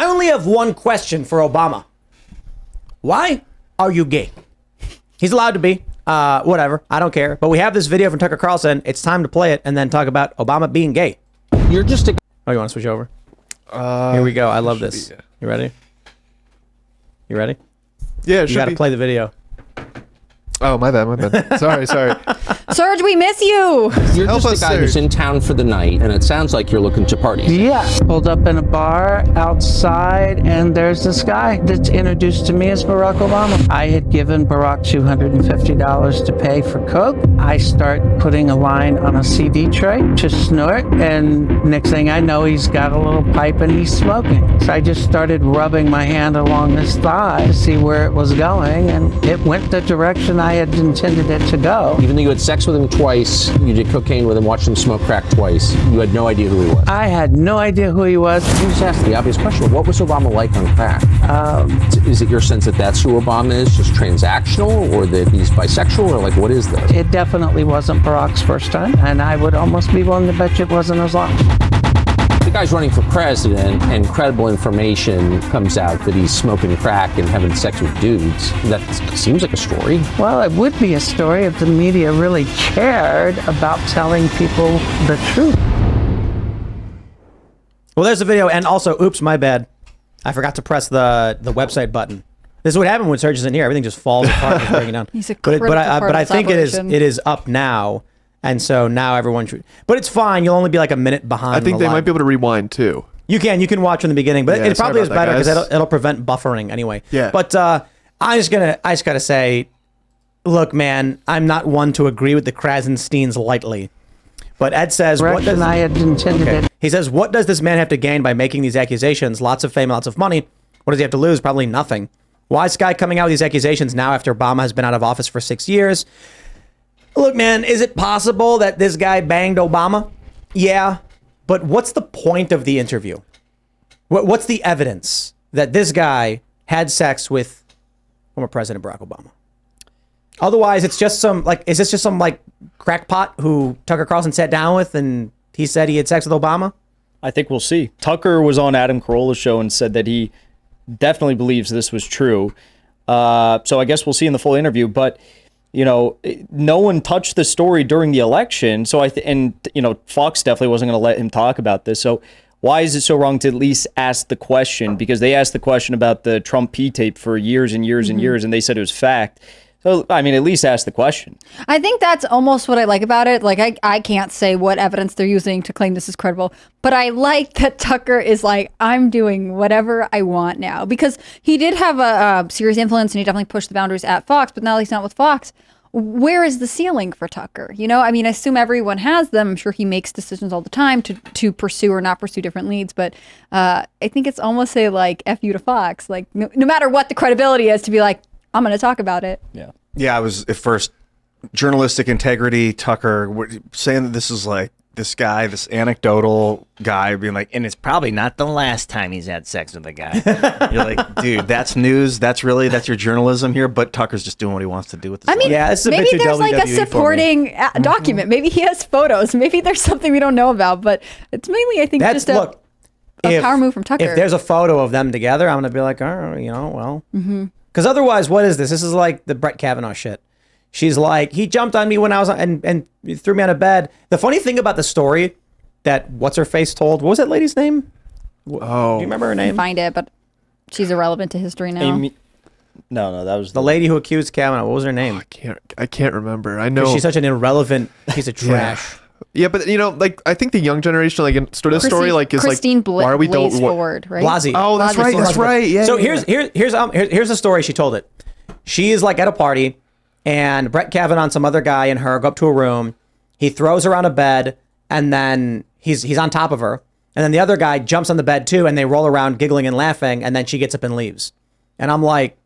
I only have one question for Obama. Why are you gay? He's allowed to be. Whatever. I don't care. But we have this video from Tucker Carlson. It's time to play it and then talk about Obama being gay. You're just a... Oh, you want to switch over? Here we go. I love this. Be, yeah. You ready? You ready? Yeah, you got to play the video. Oh, my bad. Sorry. Serge, we miss you. You're just a guy who's in town for the night, and it sounds like you're looking to party. Yeah. Pulled up in a bar outside, and there's this guy that's introduced to me as Barack Obama. I had given Barack $250 to pay for coke. I start putting a line on a CD tray to snort, and next thing I know, he's got a little pipe and he's smoking. So I just started rubbing my hand along his thigh to see where it was going, and it went the direction I had intended it to go. Even though you had sex with him twice, you did cocaine with him, watched him smoke crack twice, you had no idea who he was. I had no idea who he was. You just asked the obvious question, what was Obama like on crack? Is it your sense that that's who Obama is, just transactional, or that he's bisexual, or like, what is this? It definitely wasn't Barack's first time, and I would almost be willing to bet you it wasn't his last. The guy's running for president, and credible information comes out that he's smoking crack and having sex with dudes. That seems like a story. Well, it would be a story if the media really cared about telling people the truth. Well, there's the video, and also, oops, my bad. I forgot to press the website button. This is what happened when Serge isn't here. Everything just falls apart and breaking down. He's a critical part but I of think operation. it is up now. And so now everyone should, but it's fine. You'll only be like a minute behind. I think they might be able to rewind too. You can watch from the beginning, but Yeah, it probably is sorry about better that, because it'll prevent buffering anyway. Yeah. But I just gotta say, look, man, I'm not one to agree with the Krasensteins lightly. But Ed says, what does I had intended it. He says, what does this man have to gain by making these accusations? Lots of fame, lots of money. What does he have to lose? Probably nothing. Why is this guy coming out with these accusations now after Obama has been out of office for 6 years? Look, man, is it possible that this guy banged Obama? Yeah, but what's the point of the interview? What's the evidence that this guy had sex with former President Barack Obama? Otherwise, it's just is this just some crackpot who Tucker Carlson sat down with and he said he had sex with Obama? I think we'll see. Tucker was on Adam Carolla's show and said that he definitely believes this was true. So I guess we'll see in the full interview, but no one touched the story during the election. So Fox definitely wasn't going to let him talk about this. So why is it so wrong to at least ask the question? Because they asked the question about the Trump P tape for years and years and years, and they said it was fact. So, I mean, at least ask the question. I think that's almost what I like about it. Like, I can't say what evidence they're using to claim this is credible, but I like that Tucker is like, I'm doing whatever I want now. Because he did have a serious influence and he definitely pushed the boundaries at Fox, but now he's not with Fox. Where is the ceiling for Tucker? I mean, I assume everyone has them. I'm sure he makes decisions all the time to pursue or not pursue different leads. But I think it's almost F you to Fox. Like, no matter what the credibility is, to be like, I'm going to talk about it. Yeah, I was at first journalistic integrity, Tucker saying that this is this guy, this anecdotal guy being like, and it's probably not the last time he's had sex with a guy. You're like, dude, that's news. That's your journalism here. But Tucker's just doing what he wants to do with this. I mean, this is maybe there's a supporting document. Maybe he has photos. Maybe there's something we don't know about. But it's mainly, I think, just a power move from Tucker. If there's a photo of them together, I'm going to be like, oh, well. Because otherwise, what is this? This is like the Brett Kavanaugh shit. She's like, he jumped on me when I was and threw me out of bed. The funny thing about the story that what's-her-face told, what was that lady's name? Oh. Do you remember her name? Find it, but she's irrelevant to history now. No, that was the lady who accused Kavanaugh. What was her name? I can't remember. I know she's such an irrelevant piece of trash. Yeah, but I think the young generation, sort of story, is Christine why are we Blaze Forward, right? Blasey. Oh, that's right. That's right. Yeah. So here's the story. She told it. She is at a party, and Brett Kavanaugh and some other guy and her go up to a room. He throws her on a bed, and then he's on top of her, and then the other guy jumps on the bed too, and they roll around giggling and laughing, and then she gets up and leaves. And I'm like,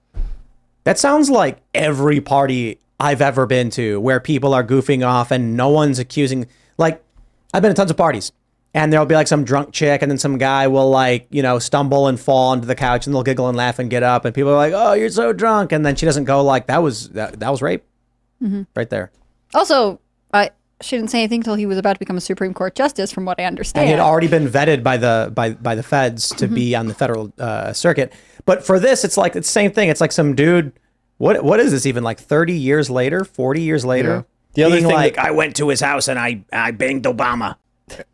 that sounds like every party I've ever been to where people are goofing off and no one's accusing. I've been to tons of parties, and there'll be some drunk chick, and then some guy will stumble and fall onto the couch, and they'll giggle and laugh and get up, and people are like, "Oh, you're so drunk," and then she doesn't go that was rape, right there. Also, she didn't say anything until he was about to become a Supreme Court justice, from what I understand. And he had already been vetted by the feds to be on the federal circuit. But for this, it's like it's the same thing. It's like some dude. What is this even, like 30 years later, 40 years later? The other being thing like, I went to his house and I banged Obama.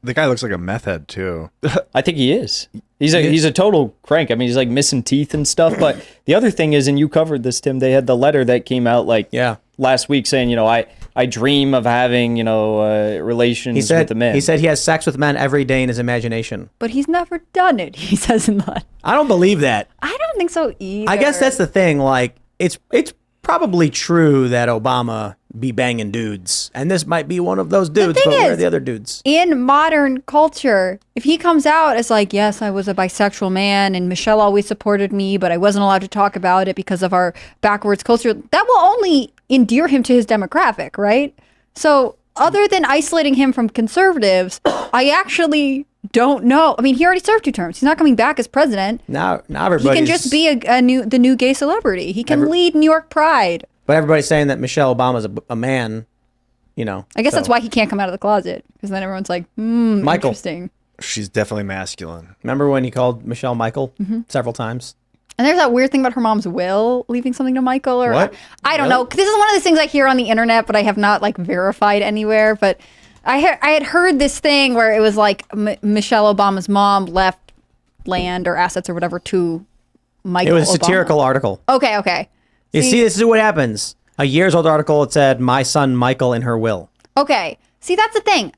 The guy looks like a meth head too. I think he is. He's a total crank. I mean, he's like missing teeth and stuff. But the other thing is, and you covered this, Tim, they had the letter that came out last week saying, I dream of having, relations with a man. He said he has sex with men every day in his imagination. But he's never done it, he says in that. I don't believe that. I don't think so either. I guess that's the thing. Like, it's probably true that Obama be banging dudes, and this might be one of those dudes, but where are the other dudes? In modern culture, if he comes out as like, yes, I was a bisexual man and Michelle always supported me, but I wasn't allowed to talk about it because of our backwards culture, that will only endear him to his demographic, right? So other than isolating him from conservatives, I actually don't know. I mean, he already served 2 terms. He's not coming back as president. Now everybody's... He can just be the new gay celebrity. He can lead New York Pride. But everybody's saying that Michelle Obama's a man, I guess that's why he can't come out of the closet, because then everyone's like, Michael. Interesting. She's definitely masculine. Remember when he called Michelle Michael several times? And there's that weird thing about her mom's will, leaving something to Michael, or What? I don't know. This is one of the things I hear on the internet, but I have not verified anywhere. But I had heard this thing where it was like Michelle Obama's mom left land or assets or whatever to Michael. It was a Obama. satirical article. Okay. You see, this is what happens. A years old article, it said, my son Michael in her will. Okay. See, that's the thing.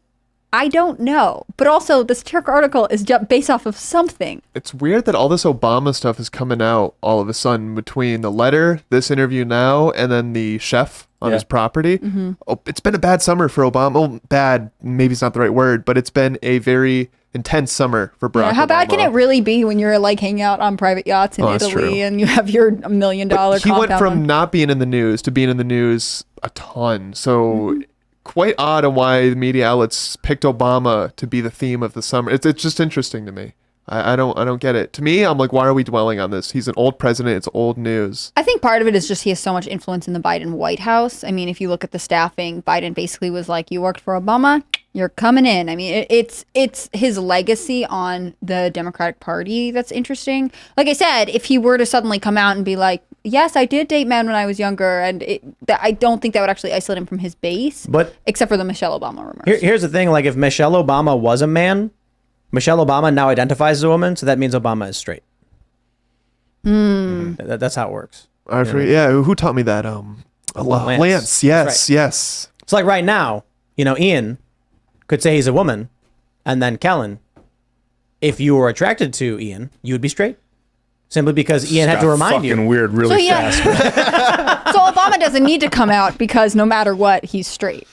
I don't know. But also, the satirical article is based off of something. It's weird that all this Obama stuff is coming out all of a sudden between the letter, this interview now, and then the chef on his property. Oh, it's been a bad summer for Obama. Well, bad, maybe it's not the right word, but it's been a very intense summer for Barack How bad Obama. can it really be when you're like hanging out on private yachts in that's true. Italy and you have your $1 million But he compound? went from not being in the news to being in the news a ton. So quite odd on why the media outlets picked Obama to be the theme of the summer. It's just interesting to me. I don't get it. To me, I'm like, why are we dwelling on this? He's an old president. It's old news. I think part of it is just he has so much influence in the Biden White House. I mean, if you look at the staffing, Biden basically was like, you worked for Obama, you're coming in. I mean, it's his legacy on the Democratic Party that's interesting. Like I said, if he were to suddenly come out and be like, yes, I did date men when I was younger, and I don't think that would actually isolate him from his base, But except for the Michelle Obama rumors. here's the thing. Like, if Michelle Obama was a man, Michelle Obama now identifies as a woman, so that means Obama is straight. That's how it works. I forget, yeah, who taught me that? Lance. Yes, yes. It's like right now, Ian could say he's a woman, and then Kellen, if you were attracted to Ian, you would be straight. Simply because Ian had to remind you. Fucking weird, really fast. So Obama doesn't need to come out because no matter what, he's straight.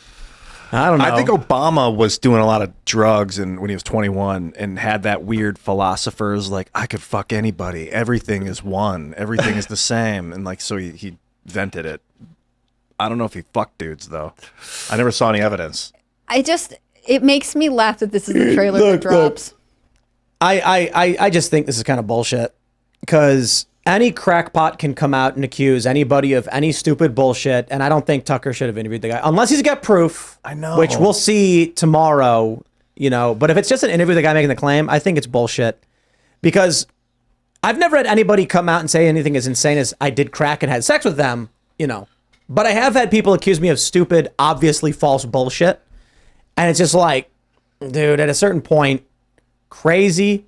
I don't know. I think Obama was doing a lot of drugs and when he was 21 and had that weird philosophers like, I could fuck anybody. Everything is one. Everything is the same. And so he vented it. I don't know if he fucked dudes though. I never saw any evidence. It makes me laugh that this is the trailer that drops. I just think this is kind of bullshit because any crackpot can come out and accuse anybody of any stupid bullshit, and I don't think Tucker should have interviewed the guy unless he's got proof. I know. Which we'll see tomorrow, But if it's just an interview with the guy making the claim, I think it's bullshit because I've never had anybody come out and say anything as insane as I did crack and had sex with them, But I have had people accuse me of stupid, obviously false bullshit, and it's just like, dude, at a certain point, crazy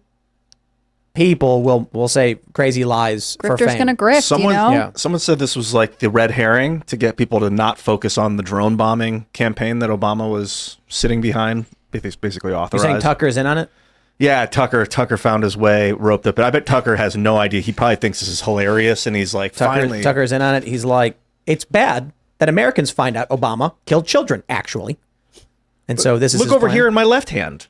people will say crazy lies for Grifter's fame. gonna grift, Someone said this was like the red herring to get people to not focus on the drone bombing campaign that Obama was sitting behind. It's basically You're authorized. saying Tucker's in on it? Yeah, Tucker found his way, roped up. But I bet Tucker has no idea. He probably thinks this is hilarious, and he's like, finally. Tucker's in on it. He's like, it's bad that Americans find out Obama killed children, actually. And so this is Look his over plan. here in my left hand.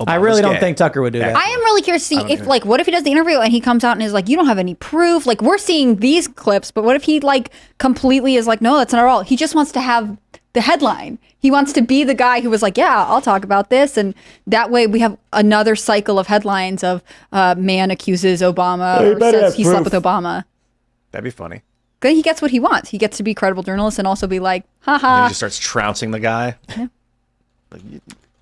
I really don't think Tucker would do that. I am really curious to see if, what if he does the interview and he comes out and is like, you don't have any proof. Like, we're seeing these clips, but what if he, completely is like, no, that's not all. He just wants to have the headline. He wants to be the guy who was like, yeah, I'll talk about this. And that way we have another cycle of headlines of man accuses Obama or says he slept with Obama. That'd be funny. Good, he gets what he wants. He gets to be a credible journalist and also be like, haha. And he just starts trouncing the guy. Yeah.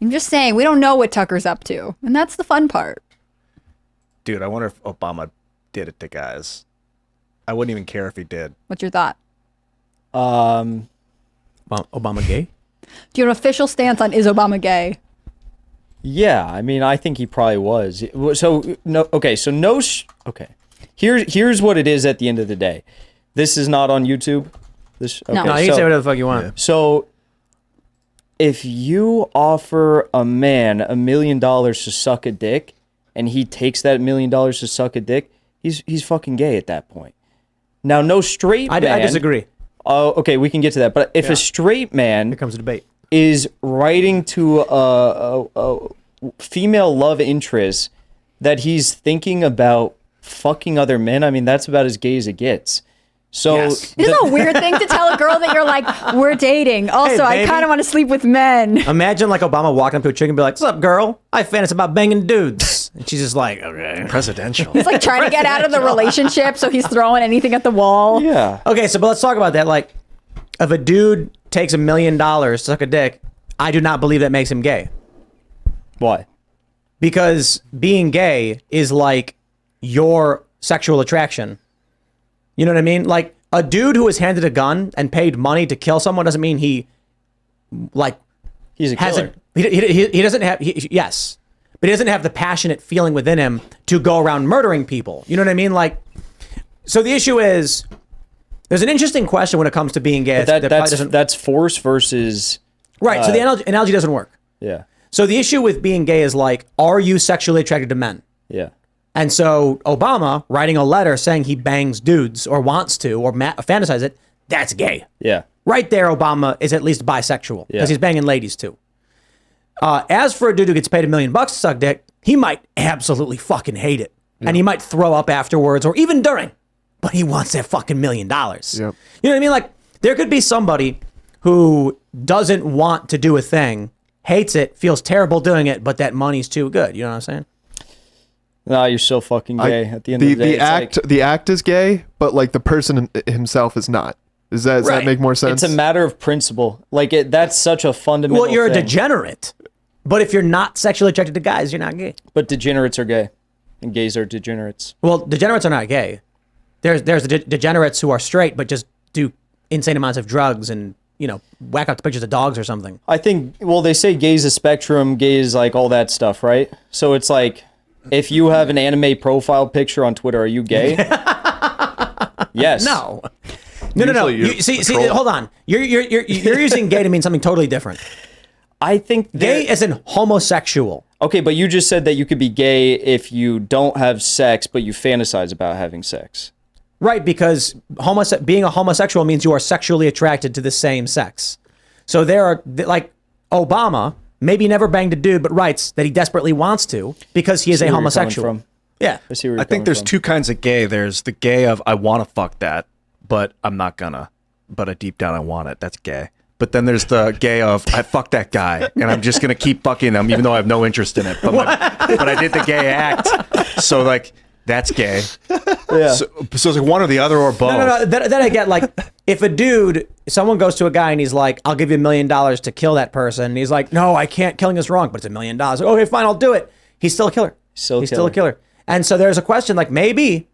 I'm just saying, we don't know what Tucker's up to, and that's the fun part. Dude, I wonder if Obama did it to guys. I wouldn't even care if he did. What's your thought? Obama gay? Do you have an official stance on is Obama gay? Yeah, I mean, I think he probably was. So no, okay. So no, okay. Here's what it is at the end of the day. This is not on YouTube. This okay, No. No, you can say whatever the fuck you want. So if you offer a man $1 million to suck a dick, and he takes that $1 million to suck a dick, he's fucking gay at that point. Now, no straight man. I disagree. Oh, okay, we can get to that. But if a straight man Here comes a debate. is writing to a female love interest that he's thinking about fucking other men, I mean, that's about as gay as it gets. So Yes. Isn't it a weird thing to tell a girl that you're like, we're dating? Also, I baby. kind of want to sleep with men. Imagine like Obama walking up to a chick and be like, "What's up, girl? I fantasize about banging dudes," and she's just like, "Okay." Presidential. He's like trying to get out of the relationship, so he's throwing anything at the wall. yeah. Okay, but let's talk about that. Like, if a dude takes $1 million to suck a dick, I do not believe that makes him gay. Why? Because being gay is like your sexual attraction. You know what I mean? Like, a dude who is handed a gun and paid money to kill someone doesn't mean he, like, He's a killer. hasn't. He doesn't have. Yes, but he doesn't have the passionate feeling within him to go around murdering people. You know what I mean? Like, so the issue is, there's an interesting question when it comes to being gay. But that probably doesn't- that's force versus right. So the analogy doesn't work. yeah. So the issue with being gay is like, are you sexually attracted to men? Yeah. And so Obama writing a letter saying he bangs dudes or wants to or fantasize it, that's gay. Yeah. Right there, Obama is at least bisexual because Yeah. he's banging ladies too. As for a dude who gets paid $1 million to suck dick, he might absolutely fucking hate it. And he might throw up afterwards or even during, but he wants that fucking $1 million. Yep. You know what I mean? Like, there could be somebody who doesn't want to do a thing, hates it, feels terrible doing it, but that money's too good. You know what I'm saying? No, you're so fucking gay. At the end of the day, the act is gay, but like the person himself is not. Does that Right. make more sense? it's a matter of principle. Like that's such a fundamental. Well, you're a thing. degenerate. But if you're not sexually attracted to guys, you're not gay. But degenerates are gay, and gays are degenerates. Well, degenerates are not gay. There's the degenerates who are straight but just do insane amounts of drugs and, you know, whack out the pictures of dogs or something. I think. Well, they say gay's a spectrum. Gay is like all that stuff, right? So it's like, if you have an anime profile picture on Twitter, are you gay? Yes. No. Usually you See, patrol. hold on. You're using gay to mean something totally different. I think Gay is an homosexual. Okay, but you just said that you could be gay if you don't have sex, but you fantasize about having sex. Right, because being a homosexual means you are sexually attracted to the same sex. So there are, like, Obama maybe never banged a dude, but writes that he desperately wants to because he is See a where you're coming homosexual. from. Yeah. I see where you're I think coming there's from. two kinds of gay. There's the gay of I want to fuck that, but I'm not gonna. But deep down I want it. That's gay. But then there's the gay of I fuck that guy and I'm just gonna keep fucking them even though I have no interest in it. But I did the gay act, so like that's gay. Yeah. So it's like one or the other or both. No. Then I get, like, if a dude, someone goes to a guy and he's like, "I'll give you $1 million to kill that person," and he's like, "No, I can't. Killing is wrong, but it's $1 million." Like, okay, fine, I'll do it. He's still a killer. He's still a killer. And so there's a question, like, maybe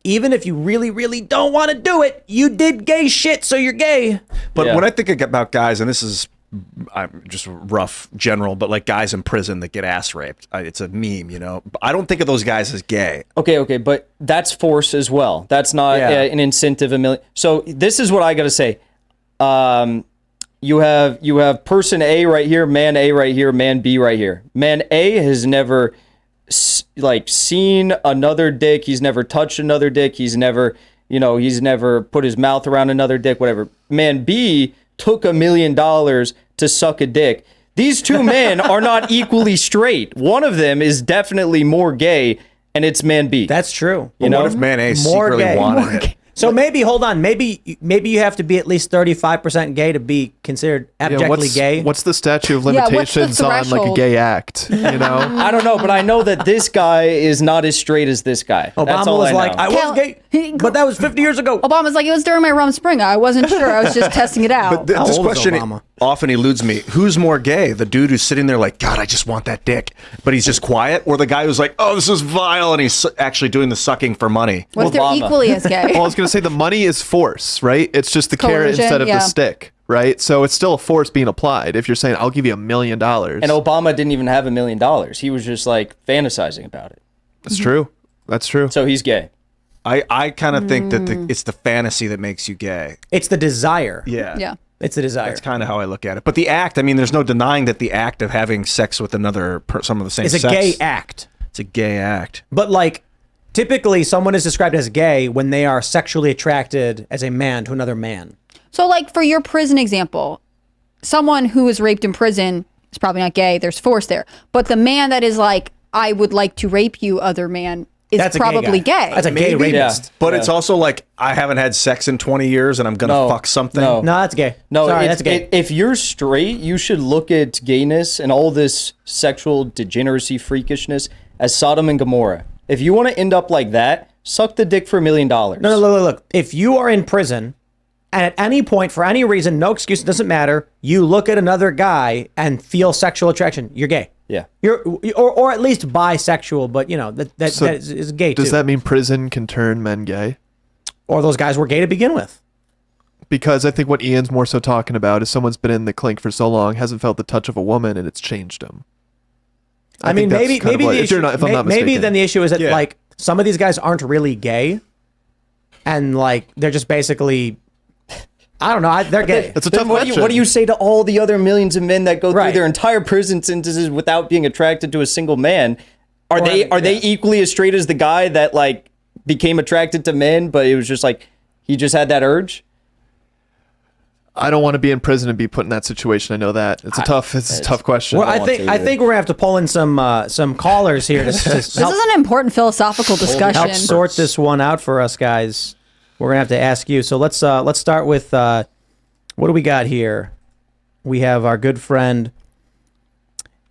even if you really, really don't want to do it, you did gay shit, so you're gay. But Yeah. when I think about guys, and this is I'm just rough general, but like guys in prison that get ass raped, it's a meme, you know. But I don't think of those guys as gay. Okay, but that's force as well. That's not Yeah. an incentive. So this is what I got to say. You have person A right here, man A right here, man B right here. Man A has never seen another dick. He's never touched another dick. He's never put his mouth around another dick. Whatever. Man B took $1 million to suck a dick. These two men are not equally straight. One of them is definitely more gay, and it's man B. That's true. But what if man A More secretly gay. wanted it? So maybe hold on. Maybe you have to be at least 35% gay to be considered abjectly gay. What's the statute of Yeah, what's the limitations on like a threshold? gay act? You know, I don't know, but I know that this guy is not as straight as this guy. That's Obama all was I know. like, I was gay, but that was 50 years ago. Obama's like, it was during my rum spring. I wasn't sure. I was just testing it out. This old is question Obama? often eludes me. Who's more gay? The dude who's sitting there like, God, I just want that dick, but he's just quiet, or the guy who's like, oh, this is vile, and he's actually doing the sucking for money? What if they're Obama. equally as gay? well, I was going to say the money is force, right? It's just the carrot Coercion, instead of yeah. the stick, right? So it's still a force being applied. If you're saying, I'll give you $1 million. And Obama didn't even have $1 million. He was just like fantasizing about it. That's true. That's true. So he's gay. I kind of think that it's the fantasy that makes you gay. It's the desire. Yeah. Yeah. It's the desire. That's kind of how I look at it. But the act, I mean, there's no denying that the act of having sex with another someone of the same It's a sex. gay act. It's a gay act. But like, typically someone is described as gay when they are sexually attracted as a man to another man. So, like, for your prison example, someone who is raped in prison is probably not gay. There's force there. But the man that is like, I would like to rape you, other man, is That's a gay probably guy. gay. That's a gay Maybe. rapist. But it's also like, I haven't had sex in 20 years and I'm going to No. fuck something. No. No, that's gay. No, Sorry, it's- that's gay. if you're straight, you should look at gayness and all this sexual degeneracy, freakishness as Sodom and Gomorrah. If you want to end up like that, suck the dick for $1 million. No, look. If you are in prison and at any point, for any reason, no excuse, it doesn't matter, you look at another guy and feel sexual attraction, you're gay. Yeah. Or at least bisexual, but you know, that So is gay too. Does that mean prison can turn men gay? Or those guys were gay to begin with. Because I think what Ian's more so talking about is someone's been in the clink for so long, hasn't felt the touch of a woman, and it's changed him. I mean, think that's maybe kind of maybe what- the if you're issue, not- if I'm not maybe mistaken. then the issue is that Yeah. like some of these guys aren't really gay, and like they're just basically, I don't know, they're gay. It's a Then tough what question. do you say to all the other millions of men that go through Right. their entire prison sentences without being attracted to a single man? Are they equally as straight as the guy that like became attracted to men, but it was just like he just had that urge? I don't want to be in prison and be put in that situation. I know that it's a tough question. Well, I want think to either. we're gonna have to pull in some callers here to This help, is an important philosophical discussion. help sort this one out for us, guys. We're gonna have to ask you. So let's start with what do we got here? We have our good friend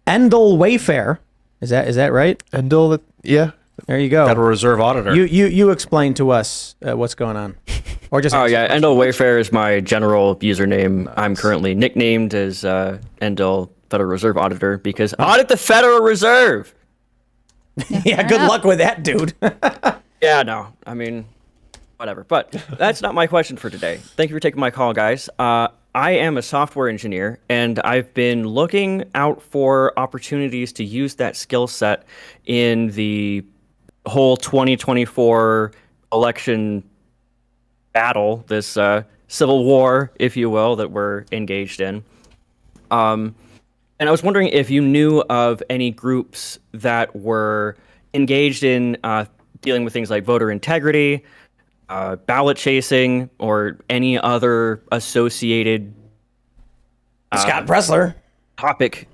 Endel Wayfair. Is that right? Endel, yeah. There you go. Federal Reserve Auditor. You explain to us what's going on, or just Oh yeah, Endel Wayfair is my general username. I'm currently nicknamed as Endel Federal Reserve Auditor because audit the Federal Reserve. yeah. Good luck with that, dude. Yeah, no, I mean, whatever. But that's not my question for today. Thank you for taking my call, guys. I am a software engineer, and I've been looking out for opportunities to use that skill set in the whole 2024 election battle, this civil war, if you will, that we're engaged in. And I was wondering if you knew of any groups that were engaged in dealing with things like voter integrity, ballot chasing, or any other associated Scott Pressler. topic.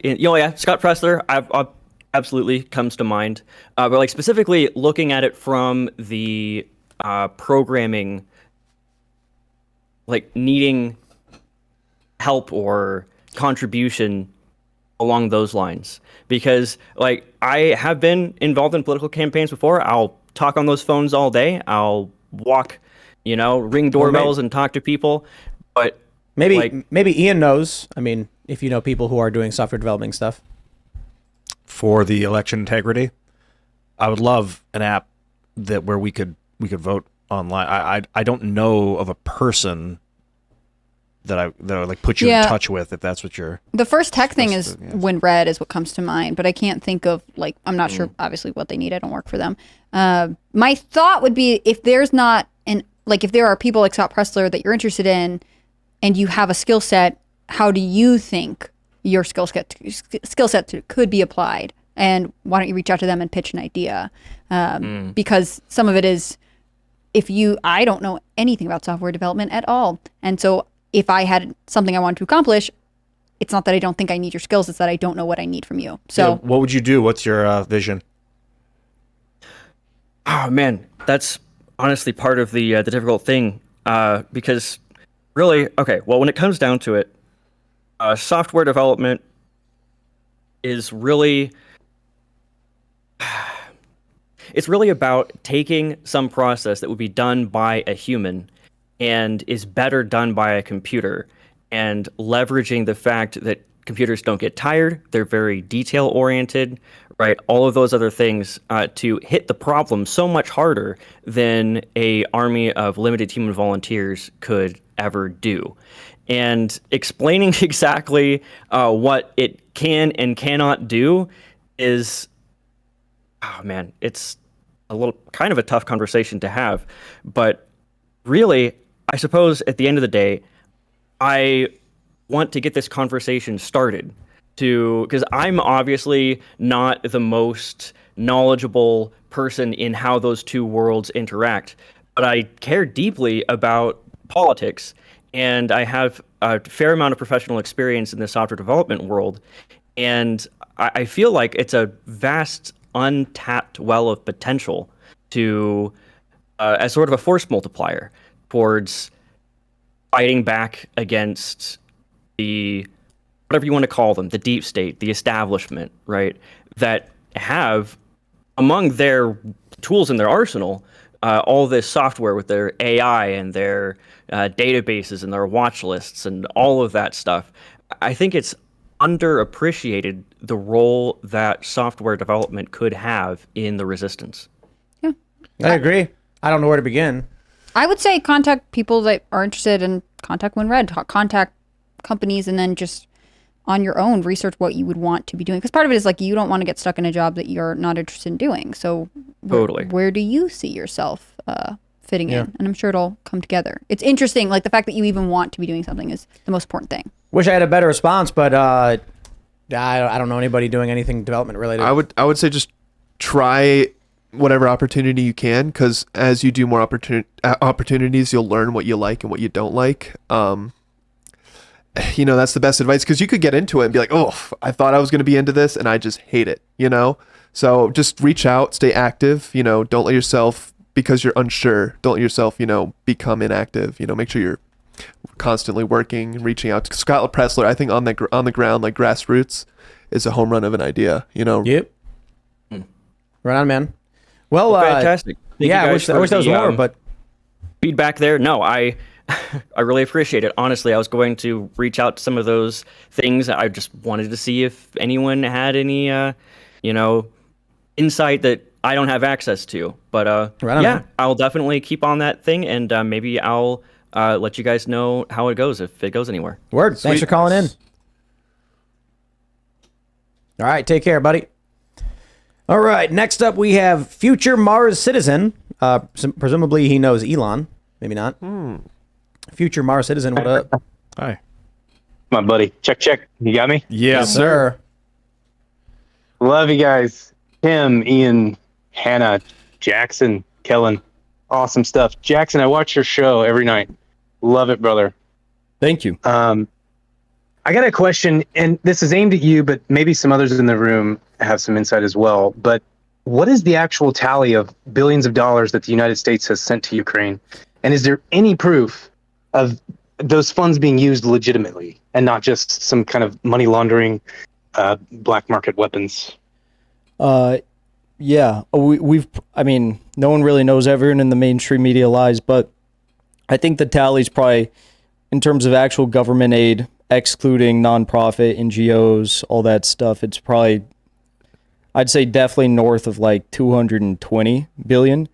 Scott Pressler, I've absolutely comes to mind. But like specifically looking at it from the programming, like needing help or contribution along those lines. Because like I have been involved in political campaigns before. I'll talk on those phones all day. I'll walk, ring doorbells and talk to people. But Maybe Ian knows. I mean, if you know people who are doing software developing stuff. For the election integrity, I would love an app where we could vote online. I don't know of a person that I would like put you in touch with, if that's what you're. The first tech thing is yes. when red is what comes to mind, but I can't think of I'm not sure obviously what they need. I don't work for them. My thought would be if there's not if there are people like Scott Pressler that you're interested in and you have a skill set, how do you think your skill set could be applied? And why don't you reach out to them and pitch an idea? Because some of it is I don't know anything about software development at all. And so if I had something I wanted to accomplish, it's not that I don't think I need your skills, it's that I don't know what I need from you. So What would you do? What's your vision? oh man, that's honestly part of the difficult thing, because really, okay, well, when it comes down to it, software development is really it's really about taking some process that would be done by a human and is better done by a computer, and leveraging the fact that computers don't get tired, they're very detail oriented, right? All of those other things to hit the problem so much harder than a army of limited human volunteers could ever do. And explaining exactly what it can and cannot do is, oh man, it's a little kind of a tough conversation to have. But really, I suppose at the end of the day, I want to get this conversation started because I'm obviously not the most knowledgeable person in how those two worlds interact, but I care deeply about politics, and I have a fair amount of professional experience in the software development world, and I feel like it's a vast, untapped well of potential to, as sort of a force multiplier towards fighting back against the, whatever you want to call them, the deep state, the establishment, right, that have among their tools in their arsenal all this software with their AI and their databases and their watch lists and all of that stuff. I think it's underappreciated the role that software development could have in the resistance. Yeah, I agree. I don't know where to begin. I would say contact people that are interested and contact WinRed, contact companies, and then just on your own research what you would want to be doing. Because part of it is like you don't want to get stuck in a job that you're not interested in doing. So Totally. Where do you see yourself fitting in? And I'm sure it'll come together. It's interesting. Like the fact that you even want to be doing something is the most important thing. Wish I had a better response, but I don't know anybody doing anything development related. I would say just try whatever opportunity you can, because as you do more opportunities, you'll learn what you like and what you don't like. You know, that's the best advice, because you could get into it and be like, oh, I thought I was going to be into this and I just hate it, you know? So just reach out, stay active, you know, don't let yourself, because you're unsure, don't let yourself, you know, become inactive, you know, make sure you're constantly working and reaching out. Scott Pressler, I think on the ground, like grassroots is a home run of an idea, you know? Yep. Right on, man. Well, fantastic. Thank yeah, you I guys wish there was for the, more, but feedback there. No, I really appreciate it. Honestly, I was going to reach out to some of those things. I just wanted to see if anyone had any, you know, insight that I don't have access to. But Right on, yeah, man. I'll definitely keep on that thing, and maybe I'll let you guys know how it goes if it goes anywhere. word. Thanks for calling in. All right, take care, buddy. All right, next up we have future Mars citizen. Presumably he knows Elon. Maybe not. Future Mars citizen, what up? Hi. My buddy. Check. You got me? Yes, sir. Love you guys. Tim, Ian, Hannah, Jackson, Kellen. Awesome stuff. Jackson, I watch your show every night. Love it, brother. Thank you. I got a question, and this is aimed at you, but maybe some others in the room have some insight as well. But what is the actual tally of billions of dollars that the United States has sent to Ukraine? And is there any proof of those funds being used legitimately and not just some kind of money laundering, black market weapons? Yeah, I mean, no one really knows. Everyone in the mainstream media lies, but I think the tally's probably, in terms of actual government aid, excluding nonprofit, NGOs, all that stuff, it's probably, I'd say definitely north of like 220 billion.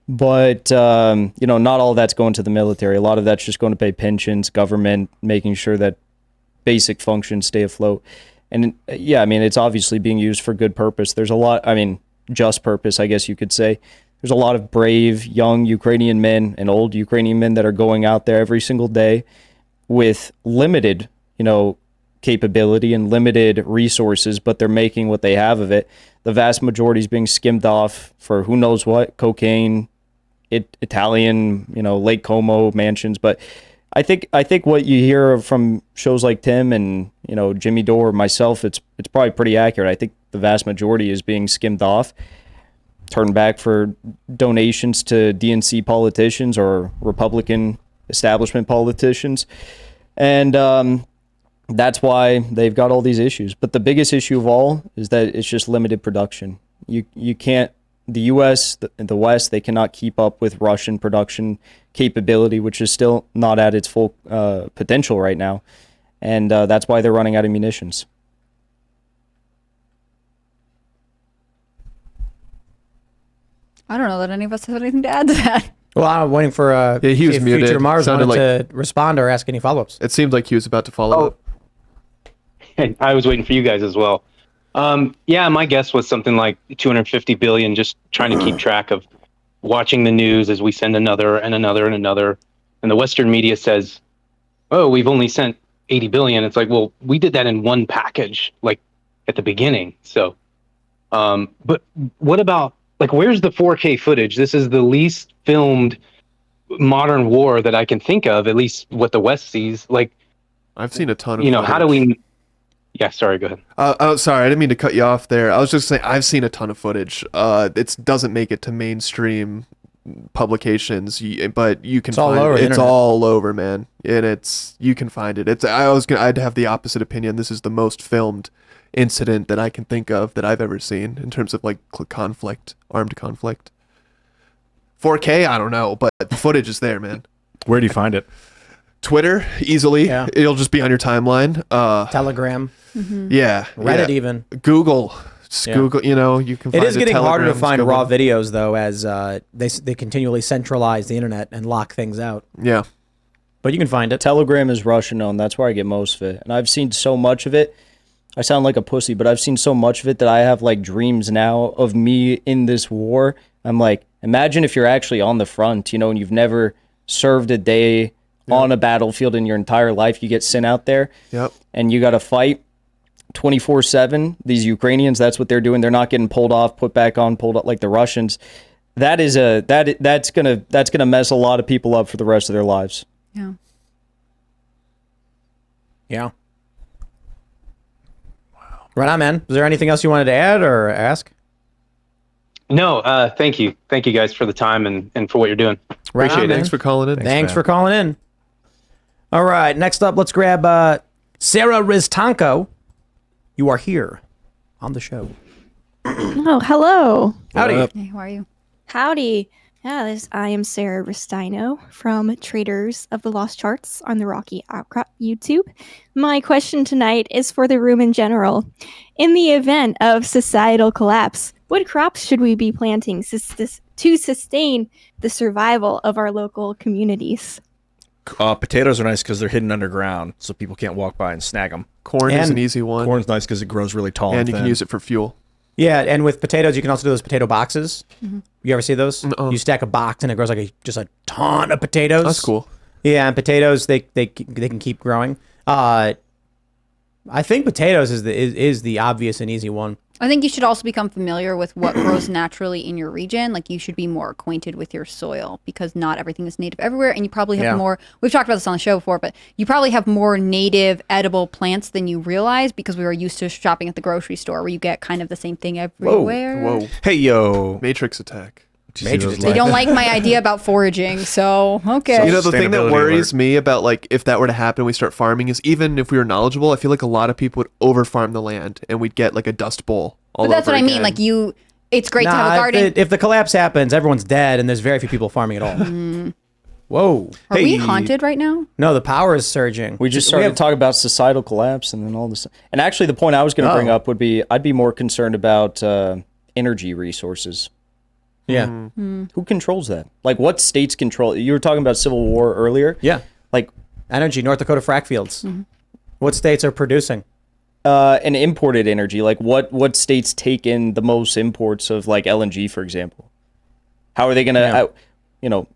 But, you know, not all that's going to the military. A lot of that's just going to pay pensions, government, making sure that basic functions stay afloat. And yeah, I mean, it's obviously being used for good purpose. There's a lot, I mean, just purpose, I guess you could say. There's a lot of brave, young Ukrainian men and old Ukrainian men that are going out there every single day with limited, you know, capability and limited resources, but they're making what they have of it. The vast majority is being skimmed off for who knows what, cocaine, Italian, you know, Lake Como mansions. But I think what you hear from shows like Tim and, you know, Jimmy Dore, myself, it's probably pretty accurate. I think the vast majority is being skimmed off. turn back for donations to DNC politicians or Republican establishment politicians. And that's why they've got all these issues. But the biggest issue of all is that it's just limited production. You can't, the U.S., the West, they cannot keep up with Russian production capability, which is still not at its full potential right now. And that's why they're running out of munitions. I don't know that any of us have anything to add to that. Well, I'm waiting for he was if muted. Future Mars Sounded wanted to respond or ask any follow-ups. It seemed like he was about to follow up. And I was waiting for you guys as well. Yeah, my guess was something like 250 billion, just trying to keep track of watching the news as we send another and another and another. And the Western media says, oh, we've only sent 80 billion. It's like, well, we did that in one package, like at the beginning. So, but what about, like, where's the 4K footage? This is the least filmed modern war that I can think of, at least what the West sees. Like, I've seen a ton of you know, footage. how do we... Yeah, sorry, go ahead. Oh, sorry, I didn't mean to cut you off there. I was just saying I've seen a ton of footage. It doesn't make it to mainstream publications, but you can all find over it. the It's internet. all over, man, and you can find it. I'd have the opposite opinion. This is the most filmed incident that I can think of that I've ever seen in terms of like armed conflict. 4K, I don't know, but the footage is there, man. Where do you find it? Twitter, easily. Yeah. It'll just be on your timeline. Telegram, Yeah. Reddit yeah. even. Google. Just Yeah. Google, you can find It is getting harder to Telegrams, find Google. raw videos, though, as they continually centralize the internet and lock things out. Yeah. But you can find it. Telegram is Russian owned. That's where I get most of it. And I've seen so much of it. I sound like a pussy, but I've seen so much of it that I have like dreams now of me in this war. I'm like, imagine if you're actually on the front, and you've never served a day on a battlefield in your entire life. You get sent out there Yep. and you got to fight 24/7. These Ukrainians, that's what they're doing. They're not getting pulled off, put back on, pulled up like the Russians. That's gonna mess a lot of people up for the rest of their lives. Yeah. Yeah. Wow. Right on, man. Is there anything else you wanted to add or ask? No, thank you. Thank you guys for the time and for what you're doing. Right Appreciate on, it. Thanks for calling in. Thanks man. for calling in. All right. Next up, let's grab Sarah Riztanko. You are here on the show. Oh, hello. Howdy. Hey, how are you? Howdy. Yeah, I am Sarah Ristino from Traders of the Lost Charts on the Rocky Outcrop YouTube. My question tonight is for the room in general. In the event of societal collapse, what crops should we be planting to sustain the survival of our local communities? Potatoes are nice because they're hidden underground, so people can't walk by and snag them. Corn is And an easy one. Corn's nice because it grows really tall and and you thin. can use it for fuel. Yeah, and with potatoes, you can also do those potato boxes. You ever see those? Mm-mm. You stack a box and it grows like just a ton of potatoes. That's cool. Yeah, and potatoes they can keep growing. I think potatoes is the obvious and easy one. I think you should also become familiar with what grows naturally in your region. Like, you should be more acquainted with your soil because not everything is native everywhere. And you probably have Yeah. more, we've talked about this on the show before, but you probably have more native edible plants than you realize because we are used to shopping at the grocery store where you get kind of the same thing everywhere. Whoa. Hey, yo. Matrix attack. Did you see those They lights? don't like my idea about foraging, so okay. You know, the thing that Sustainability worries alert. me about, like, if that were to happen, we start farming, is even if we were knowledgeable, I feel like a lot of people would over-farm the land and we'd get, like, a dust bowl all But that's over what I mean. again. Like, it's great to have a Nah, garden. if the collapse happens, everyone's dead and there's very few people farming at all. Whoa. Are we Hey. haunted right now? No, the power is surging. We just started to talk about societal collapse and then all this. And actually, the point I was going to bring up would be I'd be more concerned about energy resources. Yeah. Who controls that? Like, what states control? You were talking about Civil War earlier. Yeah. Like, Energy, North Dakota frack fields. What states are producing? and imported energy. Like, what states take in the most imports of, like, LNG, for example? How are they going to,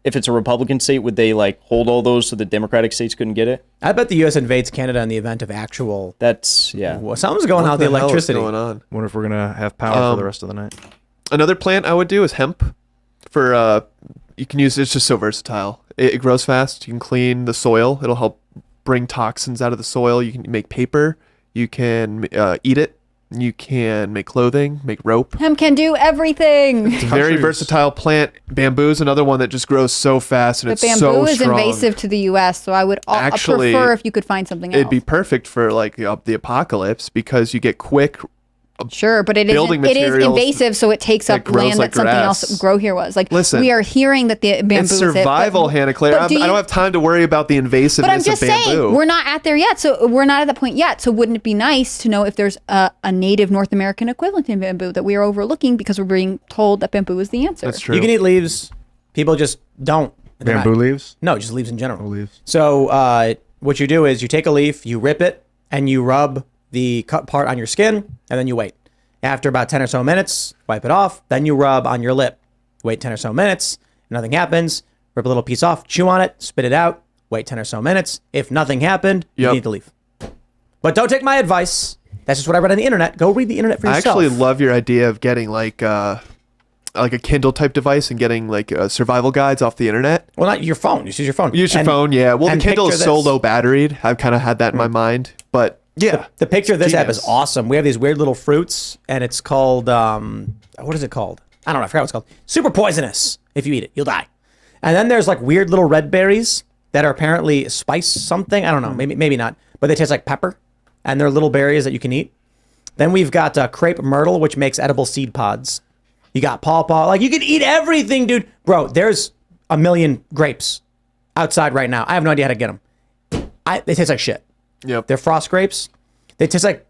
if it's a Republican state, would they, like, hold all those so the Democratic states couldn't get it? I bet the U.S. invades Canada in the event of actual. That's, yeah. Well, something's going on What with the the hell is electricity. going on? Wonder if we're gonna have power for the rest of the night. Another plant I would do is hemp. For you can use it's just so versatile. It grows fast. You can clean the soil. It'll help bring toxins out of the soil. You can make paper. You can eat it. You can make clothing, make rope. Hemp can do everything. It's a very versatile plant. Bamboo is another one that just grows so fast and But it's bamboo so is strong. invasive to the U.S., so I would Actually, prefer if you could find something else. It'd be perfect for like the apocalypse because you get quick. Sure, but it is materials invasive, so it takes up grows land like that something grass. else grow here was. Like, Listen, we are hearing that the bamboo It's is it, but- survival, Hannah Claire. but I do don't you- have time to worry about the invasiveness But I'm just of bamboo. saying, we're not at there yet. So we're not at that point yet. So wouldn't it be nice to know if there's a native North American equivalent in bamboo that we are overlooking because we're being told that bamboo is the answer? That's true. You can eat leaves. People just don't. They're Bamboo not- leaves? No, just leaves in general. Leaves. So what you do is you take a leaf, you rip it, and you rub the cut part on your skin, and then you wait. After about 10 or so minutes, wipe it off. Then you rub on your lip. Wait 10 or so minutes. Nothing happens. Rip a little piece off, chew on it, spit it out. Wait 10 or so minutes. If nothing happened, you need to leave. But don't take my advice. That's just what I read on the internet. Go read the internet for I yourself. actually love your idea of getting like a Kindle type device and getting like survival guides off the internet. Well, not your phone. Just use your phone. Use your And- phone, yeah. Well, the and Kindle picture is so this. low batteried. I've kind of had that in my mind, but yeah, The picture of this app is Genius. awesome. We have these weird little fruits, and it's called what is it called? I don't know. I forgot what it's called. Super poisonous. If you eat it, you'll die. And then there's like weird little red berries that are apparently spice something. I don't know. Maybe not. But they taste like pepper, and they're little berries that you can eat. Then we've got crepe myrtle, which makes edible seed pods. You got pawpaw. Like, you can eat everything, dude. Bro, there's a million grapes outside right now. I have no idea how to get them. They taste like shit. Yep. They're frost grapes. They taste like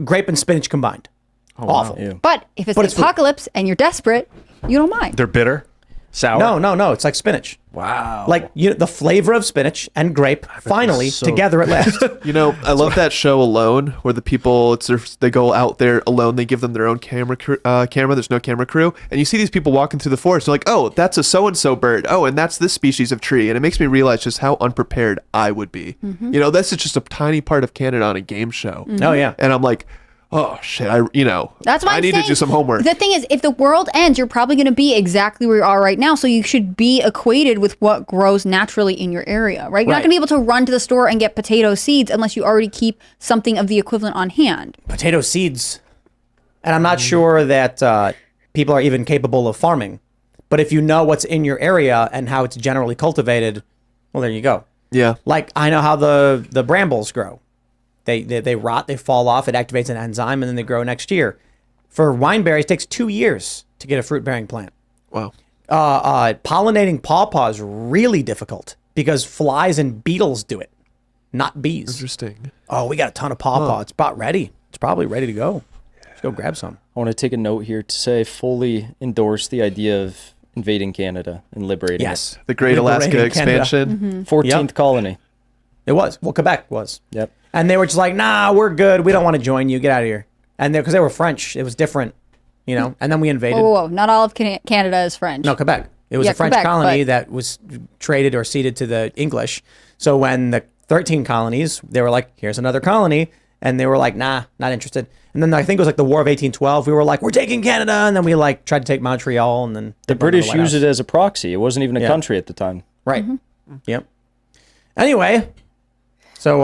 grape and spinach combined. Awful. Yeah. But if it's But the it's food. apocalypse and you're desperate, you don't mind. They're bitter, sour. No. It's like spinach. Wow. Like the flavor of spinach and grape finally so- together at last. You know, I love that show Alone, where the people they go out there alone. They give them their own camera. There's no camera crew, and you see these people walking through the forest. They're like, "Oh, that's a so and so bird. Oh, and that's this species of tree." And it makes me realize just how unprepared I would be. Mm-hmm. You know, this is just a tiny part of Canada on a game show. Oh yeah. And I'm like, oh shit, That's why I I'm need to saying, do some homework. The thing is, if the world ends, you're probably going to be exactly where you are right now. So you should be equated with what grows naturally in your area, right? You're not Right. going to be able to run to the store and get potato seeds unless you already keep something of the equivalent on hand. Potato seeds. And I'm not sure that people are even capable of farming. But if you know what's in your area and how it's generally cultivated, well, there you go. Yeah. Like, I know how the brambles grow. They rot, they fall off, it activates an enzyme, and then they grow next year. For wineberries, it takes 2 years to get a fruit-bearing plant. Wow. Pollinating pawpaw is really difficult because flies and beetles do it, not bees. Interesting. Oh, we got a ton of pawpaw. It's about ready. It's probably ready to go. Let's go grab some. I want to take a note here to say fully endorse the idea of invading Canada and liberating Yes. The Great Alaska Liberating Canada. expansion. it. 14th colony. It was. Well, Quebec was. Yep. And they were just like, nah, we're good. We don't want to join you. Get out of here. And because they were French, it was different, you know. And then we invaded. Whoa. Not all of Canada is French. No, Quebec. It was Yeah, a French Quebec, colony but- that was traded or ceded to the English. So when the 13 colonies, they were like, here's another colony. And they were like, nah, not interested. And then I think it was like the War of 1812. We were like, we're taking Canada. And then we like tried to take Montreal. And then The British used it as a proxy. It wasn't even a country at the time. Right. Yep. Anyway, so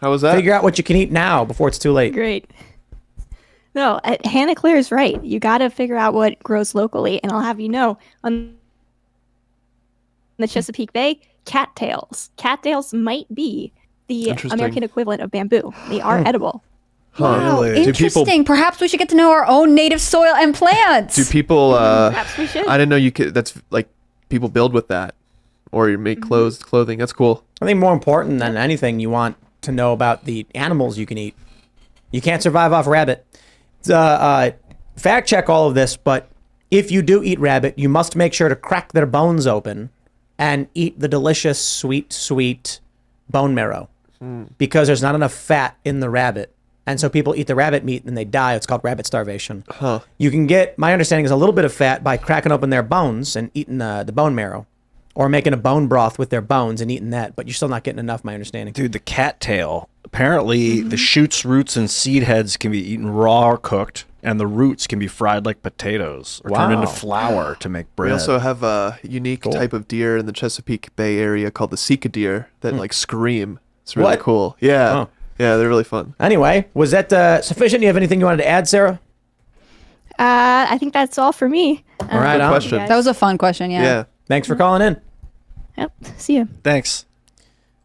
How was that? figure out what you can eat now before it's too late. Great. No, Hannah Claire is right. You got to figure out what grows locally, and I'll have you know, on the Chesapeake Bay, cattails. Cattails might be the Interesting. American equivalent of bamboo. They are edible. Wow, Really? Do people- interesting. Perhaps we should get to know our own native soil and plants. Do people? Perhaps we should. I didn't know you could. That's like people build with that, or you make clothing. That's cool. I think more important than anything, you want to know about the animals you can eat. You can't survive off rabbit. Fact check all of this, but if you do eat rabbit, you must make sure to crack their bones open and eat the delicious, sweet bone marrow because there's not enough fat in the rabbit. And so people eat the rabbit meat and they die. It's called rabbit starvation. You can get, my understanding is, a little bit of fat by cracking open their bones and eating the bone marrow, or making a bone broth with their bones and eating that. But you're still not getting enough, my understanding. Dude, the cattail. Apparently, the shoots, roots, and seed heads can be eaten raw or cooked, and the roots can be fried like potatoes or turned into Wow. flour to make bread. We also have a unique type of deer in the Chesapeake Bay area called the Sika deer that like scream. It's really What? cool. Yeah. Oh. Yeah, they're really fun. Anyway, was that sufficient? You have anything you wanted to add, Sarah? I think that's all for me. All right, Good question. guys. That was a fun question. Yeah. Yeah. Thanks for calling in. Yep. See you. Thanks.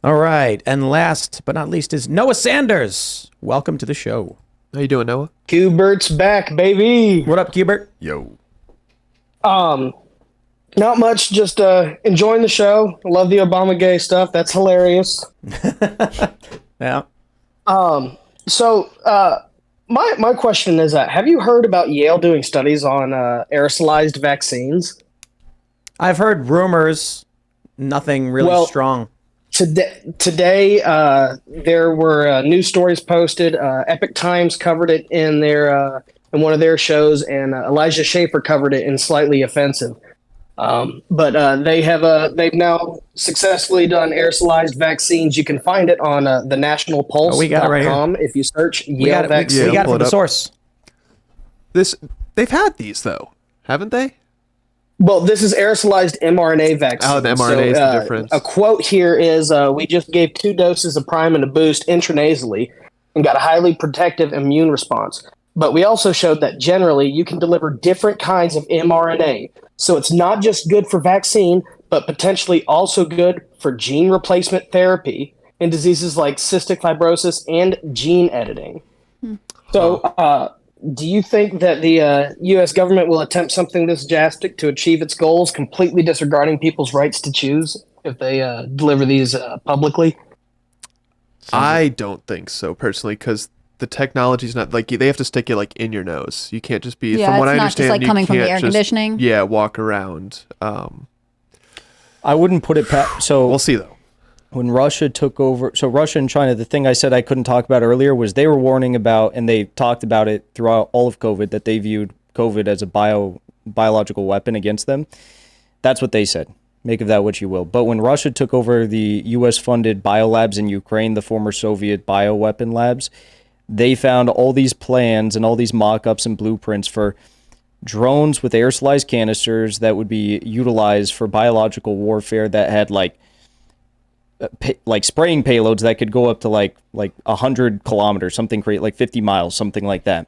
All right, and last but not least is Noah Sanders. Welcome to the show. How you doing, Noah? Cubert's back, baby. What up, Hubert? Yo. Not much, just enjoying the show. I love the Obama gay stuff. That's hilarious. Yeah. So my question is have you heard about Yale doing studies on aerosolized vaccines? I've heard rumors, nothing really strong. Today there were news stories posted. Epic Times covered it in their in one of their shows, and Elijah Schaefer covered it in Slightly Offensive. But they've now successfully done aerosolized vaccines. You can find it on the nationalpulse.com we got it right here. if you search We Yale got it, vaccine. we got it pull from it the up. source. They've had these though, haven't they? Well, this is aerosolized mRNA vaccine. Oh, the mRNA is the difference. A quote here is, we just gave 2 doses of prime and a boost intranasally and got a highly protective immune response. But we also showed that generally you can deliver different kinds of mRNA. So it's not just good for vaccine, but potentially also good for gene replacement therapy in diseases like cystic fibrosis and gene editing. So, do you think that the U.S. government will attempt something this drastic to achieve its goals, completely disregarding people's rights to choose if they deliver these publicly? I don't think so personally, because the technology's not like they have to stick it like in your nose. You can't just be. Yeah, from what it's I not understand, just like you coming from the can't air just, conditioning. Yeah, walk around. I wouldn't put it past. So We'll see though. when Russia took over, so Russia and China, the thing I said I couldn't talk about earlier was they were warning about, and they talked about it throughout all of COVID, that they viewed COVID as a biological weapon against them. That's what they said. Make of that what you will. But when Russia took over the U.S.-funded biolabs in Ukraine, the former Soviet bioweapon labs, they found all these plans and all these mock-ups and blueprints for drones with aerosolized canisters that would be utilized for biological warfare that had like spraying payloads that could go up to like 100 kilometers, something great, like 50 miles, something like that.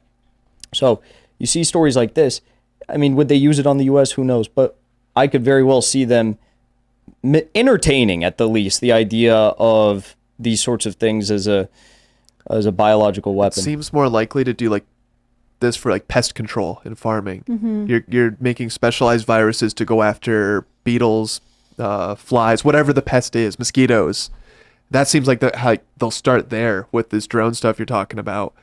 So you see stories like this. I mean, would they use it on the U.S.? Who knows? But I could very well see them entertaining, at the least, the idea of these sorts of things as a biological weapon. It seems more likely to do like this for like pest control in farming. You're making specialized viruses to go after beetles, flies, whatever the pest is, mosquitoes. That seems like how they'll start there with this drone stuff you're talking about.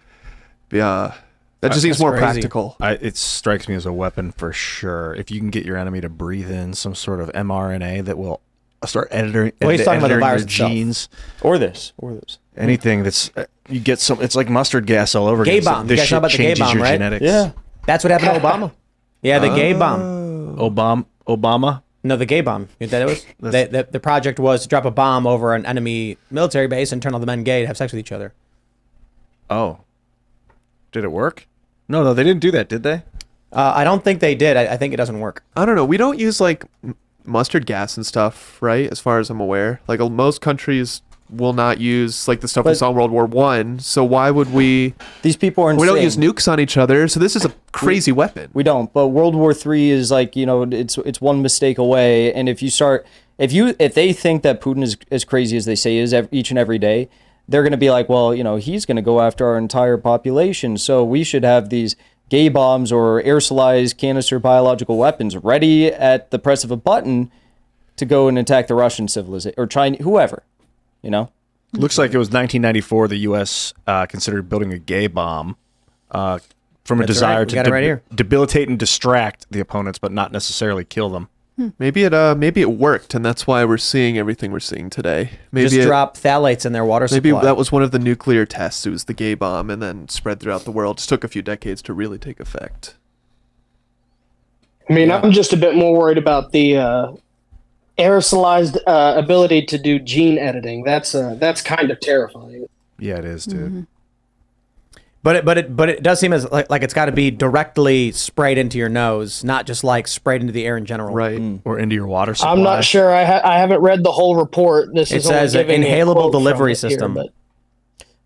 Yeah, that just seems more crazy. practical. It strikes me as a weapon for sure. If you can get your enemy to breathe in some sort of mRNA that will start editing, Well, he's talking about the editing virus your itself. genes, Or this. anything that's you get some. It's like mustard gas all over. Gay again. bomb. You This guys know shit about the gay changes bomb, your right? genetics. Yeah. That's what happened to Obama. Yeah, the gay bomb. Obama. No, the gay bomb. You know what that was? The project was to drop a bomb over an enemy military base and turn all the men gay to have sex with each other. Oh, did it work? No, they didn't do that, did they? I don't think they did. I think it doesn't work. I don't know. We don't use like mustard gas and stuff, right? As far as I'm aware, like most countries will not use like the stuff we But- saw in World War One. So why would we? These people are insane. We don't use nukes on each other. So this is a crazy weapon. We don't. But World War III is like, it's one mistake away. And if they think that Putin is as crazy as they say he is each and every day, they're going to be like, well, he's going to go after our entire population. So we should have these gay bombs or aerosolized canister biological weapons ready at the press of a button to go and attack the Russian civilization or China, whoever, Looks like it was 1994. The U.S. Considered building a gay bomb from a desire right. We got it right here. debilitate and distract the opponents, but not necessarily kill them. Maybe it worked, and that's why we're seeing everything we're seeing today. Maybe Just drop phthalates in their water Maybe supply. that was one of the nuclear tests. It was the gay bomb, and then spread throughout the world. It just took a few decades to really take effect. I mean, I'm just a bit more worried about the aerosolized ability to do gene editing. That's kind of terrifying. Yeah, it is, dude. But it does seem as like it's got to be directly sprayed into your nose, not just like sprayed into the air in general. Right. Or into your water supply. I'm not sure. I haven't read the whole report. This It is only says giving me a inhalable quote from delivery it here, system. but-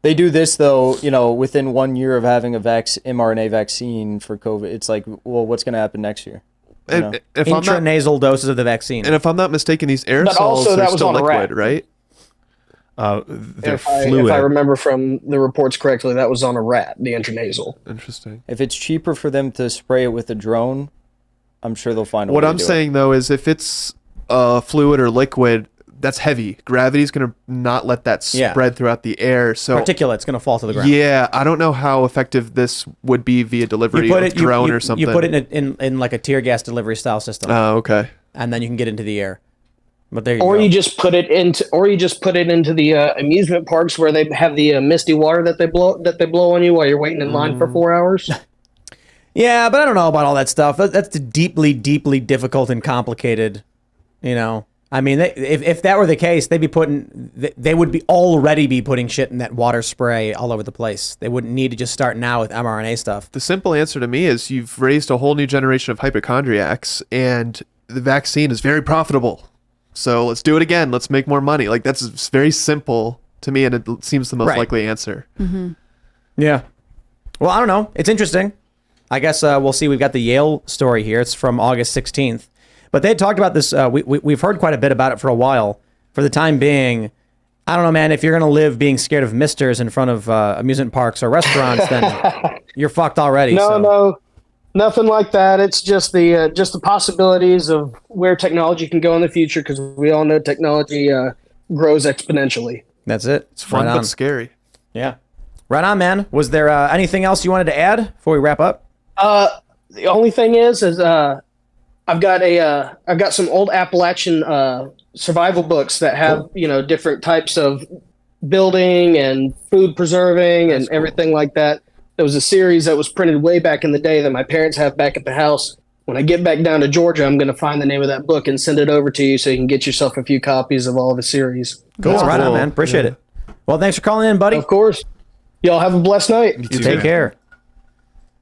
They do this though, within 1 year of having a mRNA vaccine for COVID. It's like, well, what's going to happen next year? And if I'm not, Intranasal doses of the vaccine. and if I'm not mistaken, these aerosols also that are was still on a liquid, rat. right? They're If I fluid. remember from the reports correctly, that was on a rat, the intranasal. Interesting. If it's cheaper for them to spray it with a drone, I'm sure they'll find a way What to I'm do it. saying though is if it's fluid or liquid, that's heavy. Gravity's gonna not let that Yeah. spread throughout the air. So Particulate's going to fall to the ground. yeah, I don't know how effective this would be via delivery of drone or something. You put it in like a tear gas delivery style system, Oh, okay. and then you can get into the air. But there you Or go. you just put it into the amusement parks where they have the misty water that they blow on you while you're waiting in line for 4 hours. Yeah, but I don't know about all that stuff. That's deeply, deeply difficult and complicated. I mean, if that were the case, they would already be putting shit in that water spray all over the place. They wouldn't need to just start now with mRNA stuff. The simple answer to me is you've raised a whole new generation of hypochondriacs, and the vaccine is very profitable. So let's do it again. Let's make more money. Like that's very simple to me, and it seems the most Right. likely answer. Yeah. Well, I don't know. It's interesting. I guess we'll see. We've got the Yale story here. It's from August 16th. But they had talked about this. We've heard quite a bit about it for a while. For the time being, I don't know, man. If you're going to live being scared of misters in front of amusement parks or restaurants, then you're fucked already. No, nothing like that. It's just the possibilities of where technology can go in the future, because we all know technology grows exponentially. That's it. It's fun Right but on. scary. Yeah. Right on, man. Was there anything else you wanted to add before we wrap up? The only thing is I've got some old Appalachian survival books that have different types of building and food preserving and everything like that. There was a series that was printed way back in the day that my parents have back at the house. When I get back down to Georgia, I'm going to find the name of that book and send it over to you so you can get yourself a few copies of all the series. Cool. That's Right on, cool. man. Appreciate it. Well, thanks for calling in, buddy. Of course. Y'all have a blessed night. You too, Take man. care.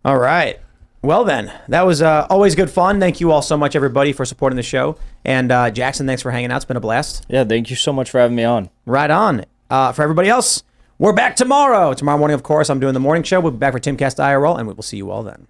All right. Well, then, that was always good fun. Thank you all so much, everybody, for supporting the show. And Jackson, thanks for hanging out. It's been a blast. Yeah, thank you so much for having me on. Right on. For everybody else, we're back tomorrow. Tomorrow morning, of course, I'm doing the morning show. We'll be back for Timcast IRL, and we will see you all then.